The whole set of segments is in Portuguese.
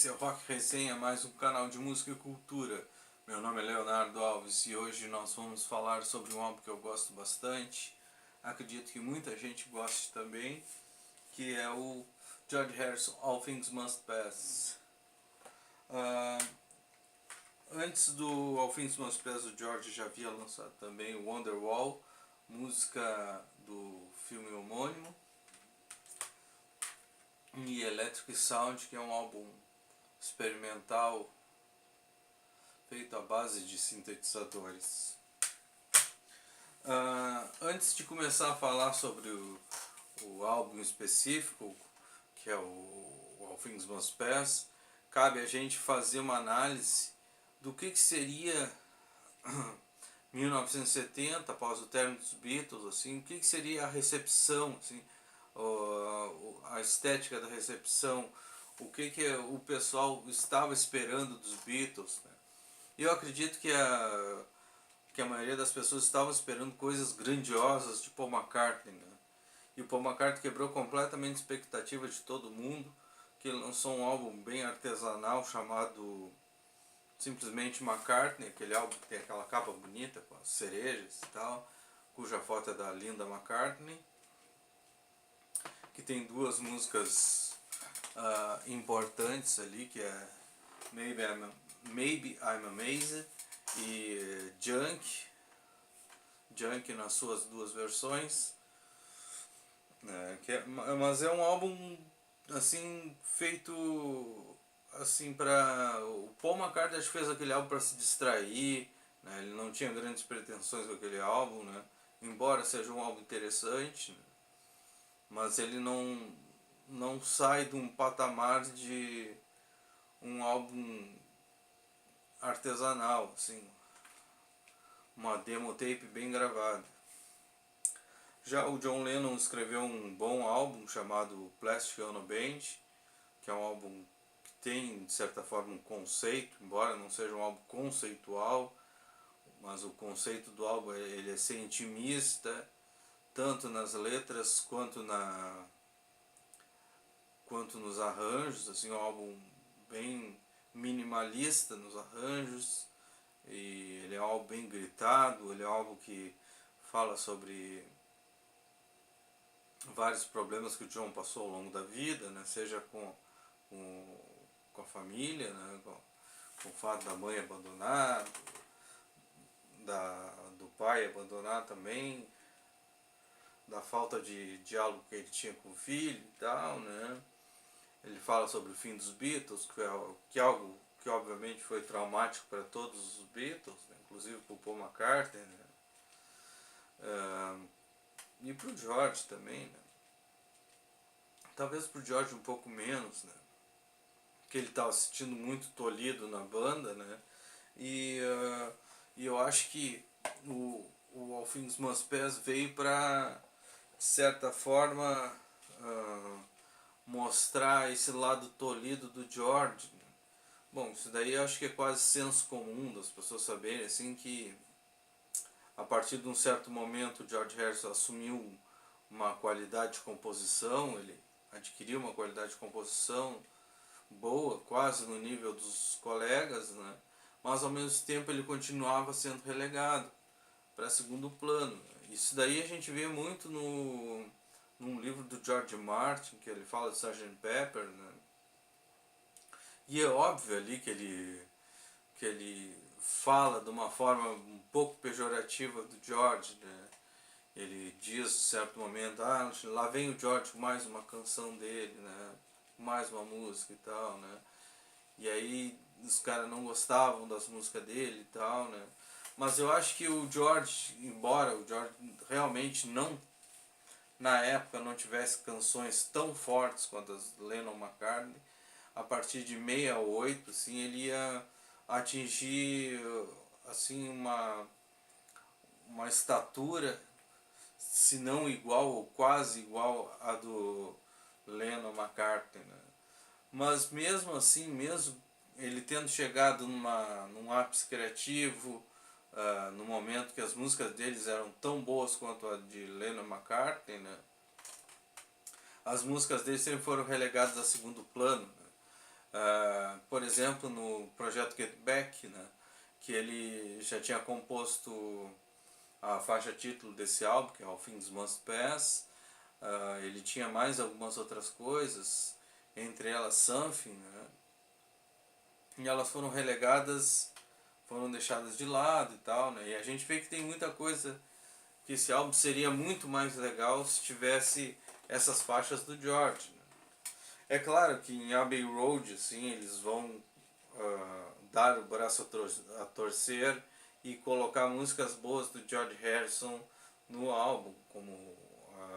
esse é o Rock Resenha, mais um canal de música e cultura. Meu nome é Leonardo Alves e hoje nós vamos falar sobre um álbum que eu gosto bastante. Acredito que muita gente goste também, que é o George Harrison, All Things Must Pass. Antes do All Things Must Pass, o George já havia lançado também o Wonderwall, música do filme homônimo, e Electric Sound, que é um álbum experimental feito à base de sintetizadores. Antes de começar a falar sobre o álbum específico, que é o All Things Must Pass, cabe a gente fazer uma análise do que seria 1970, após o término dos Beatles, assim, o que seria a recepção, assim, a estética da recepção, o que o pessoal estava esperando dos Beatles, né? Eu acredito que a maioria das pessoas estava esperando coisas grandiosas de Paul McCartney, né? E o Paul McCartney quebrou completamente a expectativa de todo mundo, que ele lançou um álbum bem artesanal chamado simplesmente McCartney, aquele álbum que tem aquela capa bonita com as cerejas e tal, cuja foto é da Linda McCartney, que tem duas músicas importantes ali, que é Maybe I'm Amazed e Junk nas suas duas versões, né? Mas é um álbum assim feito assim para o Paul McCartney. Acho que fez aquele álbum para se distrair, né? Ele não tinha grandes pretensões com aquele álbum, né? Embora seja um álbum interessante, né? Mas ele não sai de um patamar de um álbum artesanal, assim, uma demo tape bem gravada. Já o John Lennon escreveu um bom álbum chamado Plastic Ono Band, que é um álbum que tem, de certa forma, um conceito, embora não seja um álbum conceitual, mas o conceito do álbum ele é ser intimista, tanto nas letras quanto nos arranjos, assim, um álbum bem minimalista nos arranjos, e ele é um álbum bem gritado, ele é um álbum que fala sobre vários problemas que o John passou ao longo da vida, né? Seja com a família, né? com o fato da mãe abandonar, do pai abandonar também, da falta de diálogo que ele tinha com o filho e tal, né? Ele fala sobre o fim dos Beatles, que é algo que obviamente foi traumático para todos os Beatles, né? Inclusive para o Paul McCartney, né? E para o George também, né? Talvez para o George um pouco menos, né? Porque ele estava se sentindo muito tolhido na banda, né? E eu acho que o All Things Must Pass veio para, de certa forma, mostrar esse lado tolhido do George, né? Bom, isso daí eu acho que é quase senso comum das pessoas saberem, assim, que a partir de um certo momento o George Harrison assumiu uma qualidade de composição, ele adquiriu uma qualidade de composição boa, quase no nível dos colegas, né? Mas ao mesmo tempo ele continuava sendo relegado para segundo plano. Isso daí a gente vê muito num livro do George Martin, que ele fala de Sgt. Pepper, né? E é óbvio ali que ele fala de uma forma um pouco pejorativa do George, né? Ele diz, em certo momento, lá vem o George com mais uma canção dele, né? Mais uma música e tal, né? E aí os caras não gostavam das músicas dele e tal, né? Mas eu acho que o George, embora o George realmente não, na época, não tivesse canções tão fortes quanto as Lennon-McCartney, a partir de 68, assim, ele ia atingir, assim, uma estatura, se não igual ou quase igual a do Lennon-McCartney, né? Mas mesmo assim, mesmo ele tendo chegado num ápice criativo, no momento que as músicas deles eram tão boas quanto a de Lennon-McCartney, né? As músicas deles sempre foram relegadas a segundo plano, né? por exemplo, no projeto Get Back, né, que ele já tinha composto a faixa título desse álbum, que é All Things Must Pass. Ele tinha mais algumas outras coisas, entre elas Something, né, e elas foram relegadas, foram deixadas de lado e tal, né, e a gente vê que tem muita coisa que esse álbum seria muito mais legal se tivesse essas faixas do George, né. É claro que em Abbey Road, assim, eles vão dar o braço a torcer e colocar músicas boas do George Harrison no álbum, como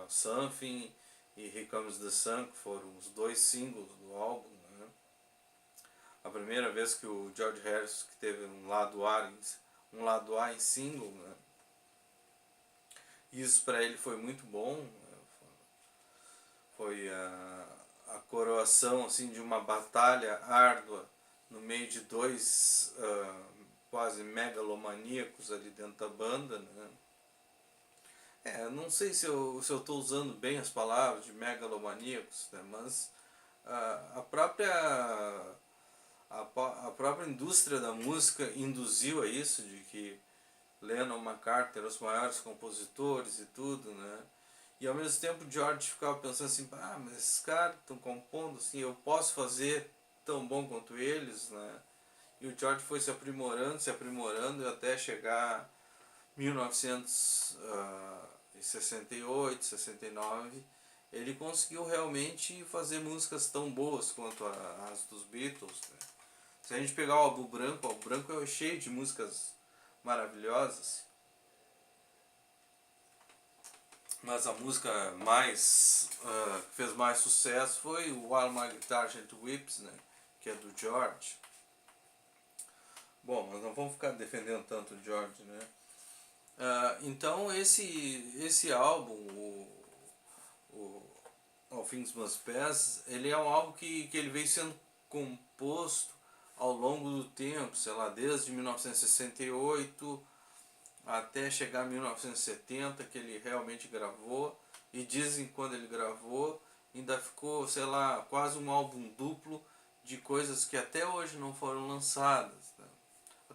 Something e Here Comes the Sun, que foram os dois singles do álbum, né? A primeira vez que o George Harrison que teve um lado A em single, né? Isso para ele foi muito bom, né? Foi a coroação assim, de uma batalha árdua no meio de dois quase megalomaníacos ali dentro da banda, né? Não sei se eu estou usando bem as palavras de megalomaníacos, né? Mas a própria indústria da música induziu a isso, de que Lennon e McCartney eram os maiores compositores e tudo, né? E ao mesmo tempo George ficava pensando assim, mas esses caras estão compondo assim, eu posso fazer tão bom quanto eles, né? E o George foi se aprimorando e até chegar 1968, 69, ele conseguiu realmente fazer músicas tão boas quanto as dos Beatles, né? Se a gente pegar o álbum branco é cheio de músicas maravilhosas, mas a música mais que fez mais sucesso foi o While My Guitar Gently Weeps, né, que é do George. Bom, mas não vamos ficar defendendo tanto o George, né? Então esse álbum, o All Things Must Pass, ele é um álbum que ele veio sendo composto ao longo do tempo, sei lá, desde 1968 até chegar em 1970, que ele realmente gravou, e dizem que quando ele gravou ainda ficou, sei lá, quase um álbum duplo de coisas que até hoje não foram lançadas, né?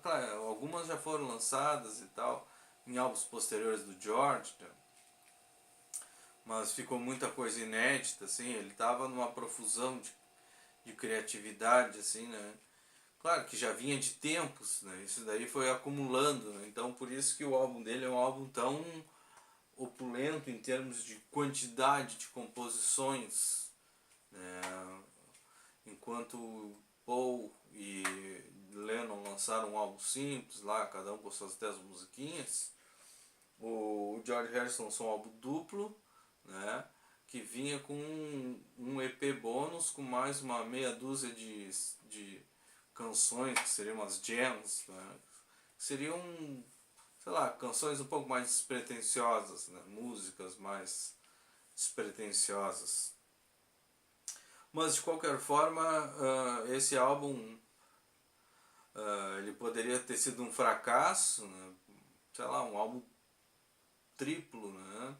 Claro, algumas já foram lançadas e tal em álbuns posteriores do George, né? Mas ficou muita coisa inédita, assim, ele estava numa profusão de criatividade, assim, né? Claro que já vinha de tempos, né? Isso daí foi acumulando, né? Então por isso que o álbum dele é um álbum tão opulento em termos de quantidade de composições, né? Enquanto Paul e Lennon lançaram um álbum simples lá, cada um com suas 10 musiquinhas, o George Harrison lançou um álbum duplo, né? Que vinha com um EP bônus com mais uma meia dúzia de canções que seriam umas jams, né? Seriam, sei lá, canções um pouco mais despretensiosas, né? Músicas mais despretensiosas. Mas de qualquer forma, esse álbum ele poderia ter sido um fracasso, né? Sei lá, um álbum triplo, né?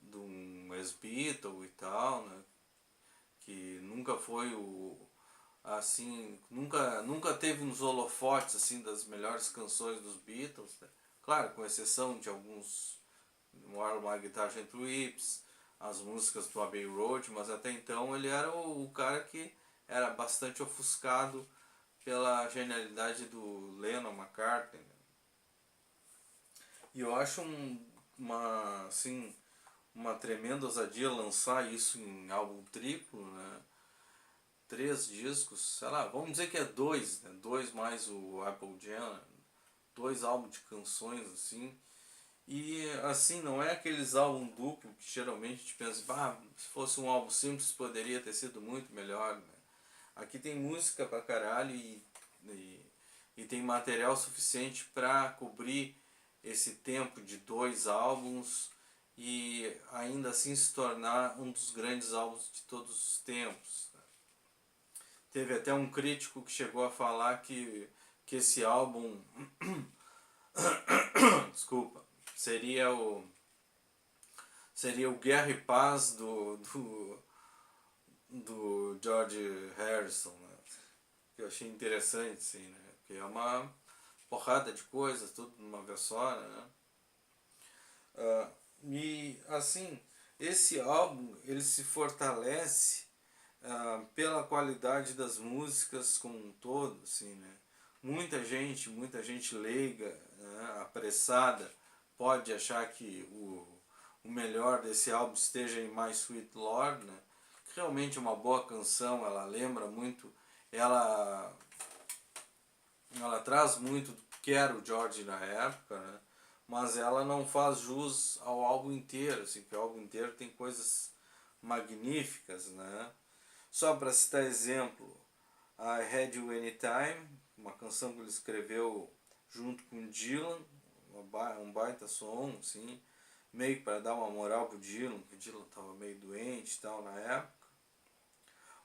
De um ex-Beatle e tal, né? Que nunca foi assim, nunca teve uns holofotes assim das melhores canções dos Beatles, né? Claro, com exceção de alguns While My Guitar Gently Weeps, as músicas do Abbey Road, mas até então ele era o cara que era bastante ofuscado pela genialidade do Lennon McCartney, né? E eu acho uma tremenda ousadia lançar isso em álbum triplo, né? 3 discos, sei lá, vamos dizer que é 2, né? 2 mais o Apple Jam, 2 álbuns de canções assim. E assim, não é aqueles álbuns duplos que geralmente a gente pensa, se fosse um álbum simples poderia ter sido muito melhor, né? Aqui tem música pra caralho e tem material suficiente para cobrir esse tempo de 2 álbuns e ainda assim se tornar um dos grandes álbuns de todos os tempos. Teve até um crítico que chegou a falar que esse álbum desculpa, seria o Guerra e Paz do George Harrison, né? que eu achei interessante, assim, né? Porque é uma porrada de coisas, tudo numa vez só, né? E assim, esse álbum ele se fortalece pela qualidade das músicas como um todo, assim, né? Muita gente leiga, né, apressada, pode achar que o melhor desse álbum esteja em My Sweet Lord, né? Realmente é uma boa canção, ela lembra muito, ela, ela traz muito do que era o George na época, né? Mas ela não faz jus ao álbum inteiro, assim, que o álbum inteiro tem coisas magníficas, né? Só para citar exemplo, I Had You Anytime, uma canção que ele escreveu junto com Dylan, um baita som, assim, meio para dar uma moral pro Dylan, que o Dylan estava meio doente e tal na época.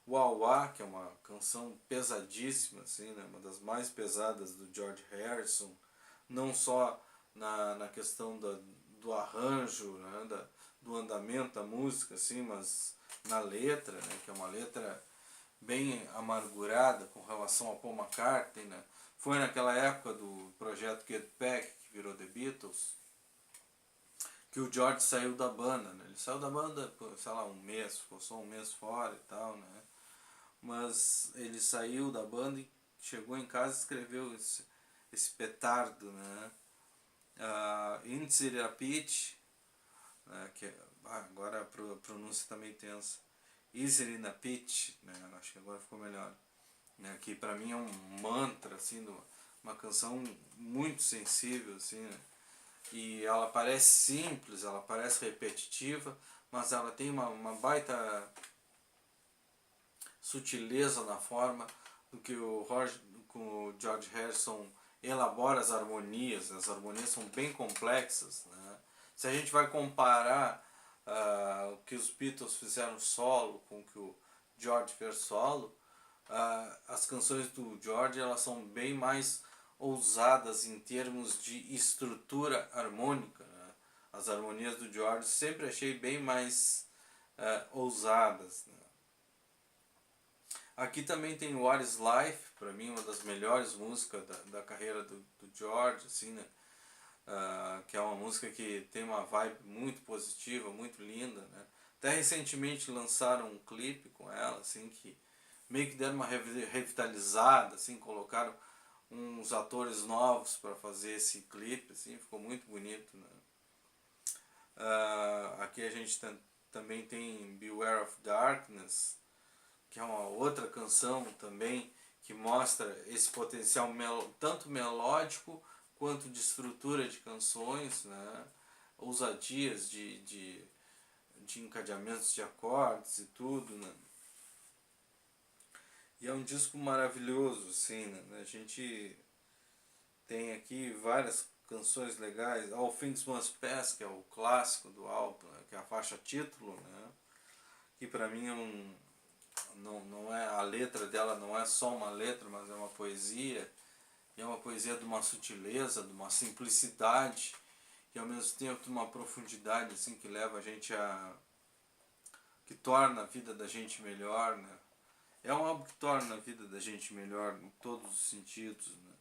Wah, que é uma canção pesadíssima, assim, né, uma das mais pesadas do George Harrison, não só na questão do arranjo, né, do andamento da música, assim, mas na letra, né, que é uma letra bem amargurada com relação ao Paul McCartney, né? Foi naquela época do projeto Get Back, que virou The Beatles, que o George saiu da banda, né? Ele saiu da banda por, sei lá, um mês, ficou só um mês fora e tal, né? Mas ele saiu da banda e chegou em casa e escreveu esse petardo, né? Inzira Pitch, né? Que agora a pronúncia também tensa. Easily na Pitch, né? Acho que agora ficou melhor. Né? Que pra mim é um mantra, assim, uma canção muito sensível, assim, né? E ela parece simples, ela parece repetitiva, mas ela tem uma baita sutileza na forma do que o George Harrison elabora as harmonias são bem complexas, né? Se a gente vai comparar o que os Beatles fizeram solo com o que o George fez solo, as canções do George elas são bem mais ousadas em termos de estrutura harmônica, né? As harmonias do George sempre achei bem mais ousadas, né? Aqui também tem What is Life, para mim uma das melhores músicas da carreira do George, assim, né? Que é uma música que tem uma vibe muito positiva, muito linda, né? Até recentemente lançaram um clipe com ela, assim, que meio que deram uma revitalizada, assim, colocaram uns atores novos para fazer esse clipe, assim, ficou muito bonito, né? Aqui a gente também tem Beware of Darkness, que é uma outra canção também que mostra esse potencial tanto melódico quanto de estrutura de canções, né? Ousadias de encadeamentos de acordes e tudo, né? E é um disco maravilhoso, assim, né? A gente tem aqui várias canções legais. All Things Must Pass, que é o clássico do álbum, né? Que é a faixa título, né? Que pra mim não é a letra dela, não é só uma letra, mas é uma poesia. E é uma poesia de uma sutileza, de uma simplicidade e ao mesmo tempo de uma profundidade assim que leva a gente que torna a vida da gente melhor, né? É um álbum que torna a vida da gente melhor em todos os sentidos, né?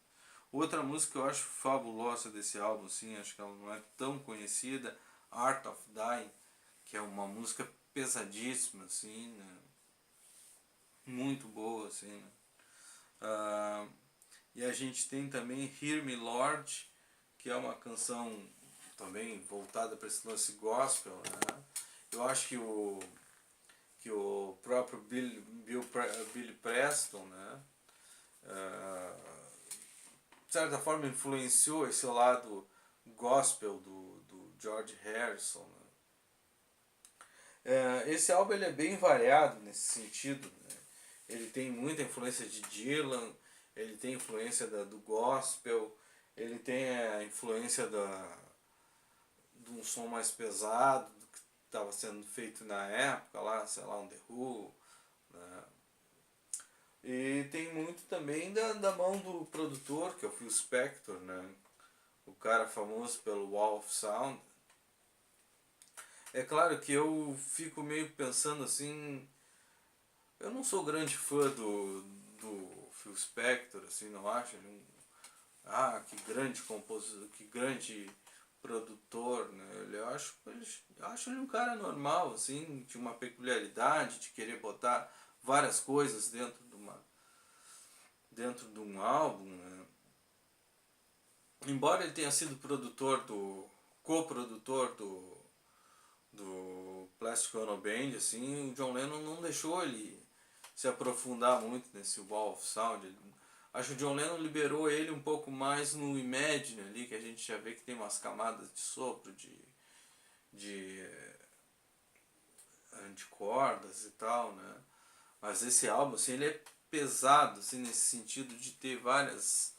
Outra música que eu acho fabulosa desse álbum, assim, acho que ela não é tão conhecida, Art of Dying, que é uma música pesadíssima, assim, né? Muito boa, assim, né? E a gente tem também Hear Me Lord, que é uma canção também voltada para esse lance gospel, né? Eu acho que o próprio Billy Preston, né? De certa forma influenciou esse lado gospel do George Harrison, né? Esse álbum ele é bem variado nesse sentido, né? Ele tem muita influência de Dylan, ele tem influência do gospel, ele tem a influência de um som mais pesado do que estava sendo feito na época lá, sei lá, um The Who, né? E tem muito também da mão do produtor, que é o Phil Spector, né? O cara famoso pelo Wall of Sound. É claro que eu fico meio pensando assim, eu não sou grande fã do Phil Phil Spector, assim, não acho ele que grande compositor, que grande produtor, né? Eu acho ele um cara normal, assim, de uma peculiaridade de querer botar várias coisas dentro de um álbum, né? Embora ele tenha sido coprodutor do Plastic Ono Band, assim, o John Lennon não deixou ele se aprofundar muito nesse Wall of Sound. Acho que o John Lennon liberou ele um pouco mais no Imagine ali, que a gente já vê que tem umas camadas de sopro, de cordas e tal, né? Mas esse álbum, assim, ele é pesado, assim, nesse sentido de ter várias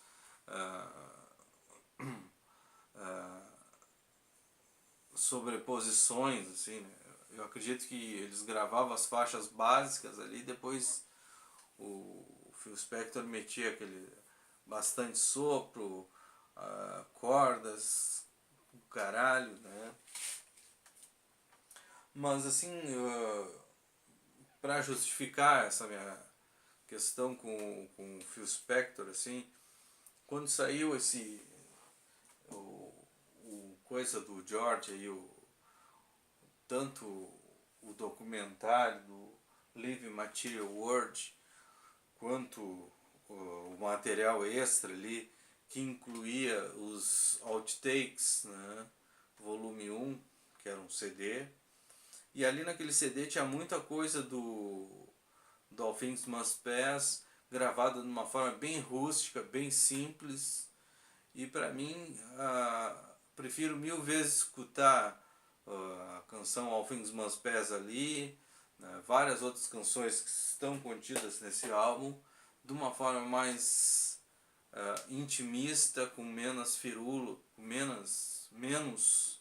sobreposições, assim, né? Eu acredito que eles gravavam as faixas básicas ali, depois o Phil Spector metia aquele bastante sopro, cordas, caralho, né? Mas assim, para justificar essa minha questão com o Phil Spector, assim, quando saiu o coisa do George aí, tanto o documentário do Living Material World quanto o material extra ali, que incluía os outtakes, né? Volume 1, que era um CD, e ali naquele CD tinha muita coisa do All Things Must Pass, gravada de uma forma bem rústica, bem simples, e para mim prefiro mil vezes escutar a canção All Things Must Pass ali, né, várias outras canções que estão contidas nesse álbum, de uma forma mais intimista, com menos firulo, com menos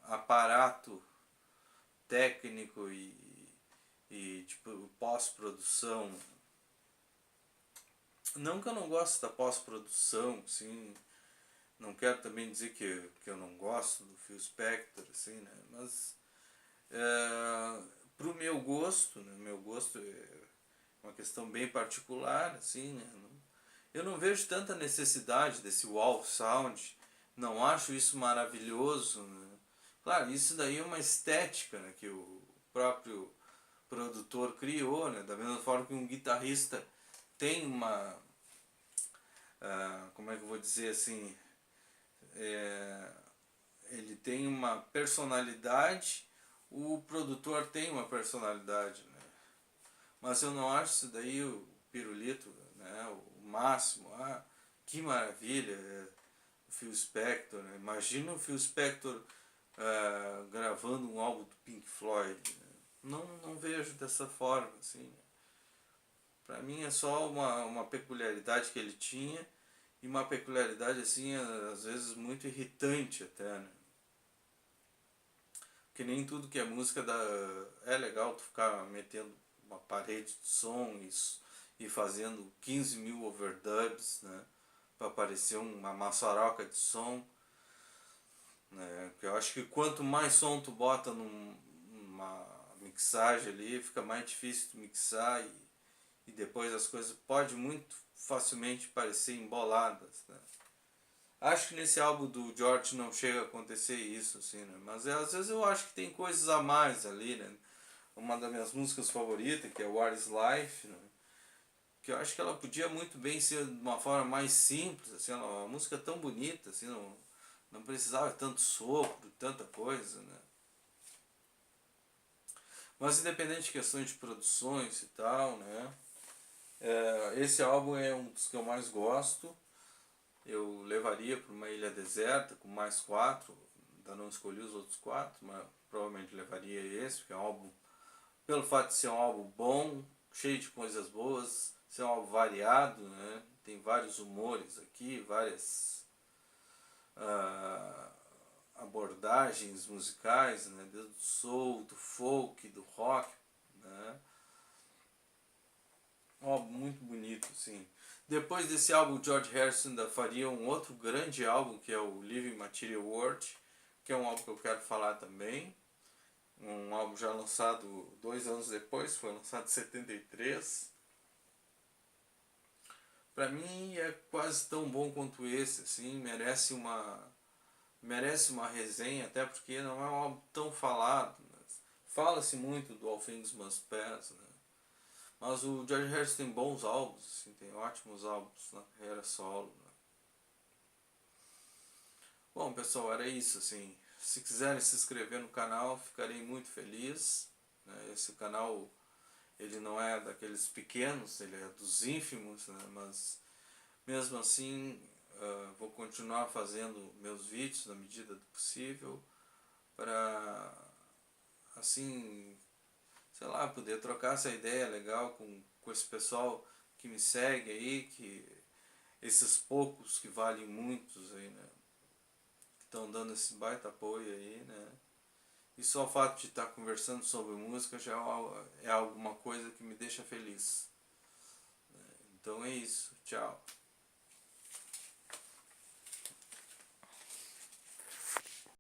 aparato técnico e tipo pós-produção. Não que eu não gosto da pós-produção, sim, não quero também dizer que eu não gosto do Phil Spector, assim, né, mas pro meu gosto, né, meu gosto é uma questão bem particular, assim, né, eu não vejo tanta necessidade desse wall sound, não acho isso maravilhoso, né. Claro, isso daí é uma estética, né, que o próprio produtor criou, né, da mesma forma que um guitarrista tem uma, como é que eu vou dizer assim, ele tem uma personalidade, o produtor tem uma personalidade, né? Mas eu não acho isso daí o pirulito, né, o máximo. Que maravilha, o Phil Spector, né? Imagina o Phil Spector gravando um álbum do Pink Floyd, né? Não vejo dessa forma, assim, né? Pra mim é só uma peculiaridade que ele tinha, e uma peculiaridade assim, às vezes muito irritante até, né? Que nem tudo que é música é legal tu ficar metendo uma parede de som e fazendo 15 mil overdubs, né? Pra parecer uma maçaroca de som, né? Porque eu acho que quanto mais som tu bota numa mixagem ali, fica mais difícil tu mixar, e depois as coisas podem muito facilmente parecer emboladas, né? Acho que nesse álbum do George não chega a acontecer isso, assim, né? Mas às vezes eu acho que tem coisas a mais ali, né? Uma das minhas músicas favoritas, que é What is Life, né? Que eu acho que ela podia muito bem ser de uma forma mais simples, assim, uma música tão bonita, assim, não precisava de tanto sopro, tanta coisa, né? Mas independente de questões de produções e tal, né? Esse álbum é um dos que eu mais gosto. Eu levaria para uma ilha deserta com mais 4, ainda não escolhi os outros 4, mas provavelmente levaria esse, porque é um álbum, pelo fato de ser um álbum bom, cheio de coisas boas, ser um álbum variado, né? Tem vários humores aqui, várias abordagens musicais, né? Do soul, do folk, do rock, né? Um álbum muito bonito, sim. Depois desse álbum, George Harrison ainda faria um outro grande álbum, que é o Living Material World, que é um álbum que eu quero falar também. Um álbum já lançado 2 anos depois, foi lançado em 73. pra mim é quase tão bom quanto esse, assim, merece uma resenha, até porque não é um álbum tão falado, né? Fala-se muito do All Things Must Pass, né? Mas o George Harrison tem bons álbuns, assim, tem ótimos álbuns na carreira solo, né? Bom, pessoal, era isso, assim. Se quiserem se inscrever no canal, ficarei muito feliz, né? Esse canal, ele não é daqueles pequenos, ele é dos ínfimos, né? Mas mesmo assim, vou continuar fazendo meus vídeos na medida do possível para, assim, sei lá, poder trocar essa ideia legal com esse pessoal que me segue aí, que esses poucos que valem muitos aí, né? Que estão dando esse baita apoio aí, né? E só o fato de estar conversando sobre música já é alguma coisa que me deixa feliz. Então é isso. Tchau.